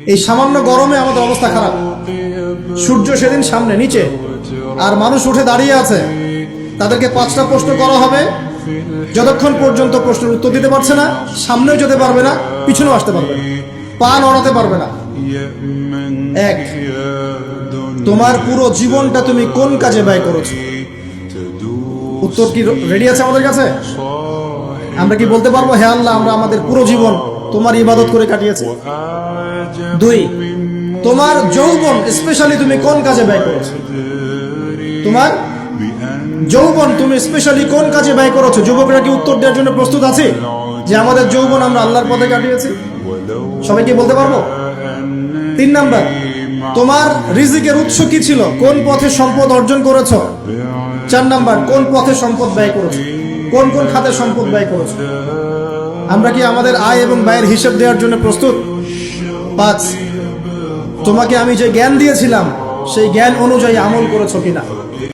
এই সামান্য গরমে আমাদের অবস্থা খারাপ। সূর্য সেদিন সামনে নিচে, আর মানুষ উঠে দাঁড়িয়ে আছে। তাদেরকে 5টা প্রশ্ন করা হবে। যতক্ষণ পর্যন্ত প্রশ্নের উত্তর দিতে পারছে না, সামনেও যেতে পারবে না, পিছনেও আসতে পারবে না, পা নড়াতে পারবে না। এক, তোমার পুরো জীবনটা তুমি কোন কাজে ব্যয় করেছো? উত্তর কি রেডি আছে আমাদের কাছে? আমরা কি বলতে পারবো, হে আল্লাহ, আমরা আমাদের পুরো জীবন তোমার ইবাদত করে কাটিয়েছি? 2, তোমার যৌবন স্পেশালি তুমি কোন কাজে ব্যয় করেছো? তোমার যৌবন তুমি স্পেশালি কোন কাজে ব্যয় করেছো? যুবকরা কি উত্তর দেওয়ার জন্য প্রস্তুত আছে যে আমাদের যৌবন আমরা আল্লাহর পথে কাটিয়েছি? সবাই কি বলতে পারবো? 3 নাম্বার, তোমার রিজিকের উৎস কি ছিল? কোন পথে সম্পদ অর্জন করেছো? 4 নাম্বার, কোন পথে সম্পদ ব্যয় করেছো? কোন কোন খাতে সম্পদ ব্যয় করেছো? আমরা কি আমাদের আয় এবং ব্যয়ের হিসাব দেওয়ার জন্য প্রস্তুত? 5, তোমাকে আমি যে জ্ঞান দিয়েছিলাম সেই জ্ঞান অনুযায়ী আমল করেছো কিনা?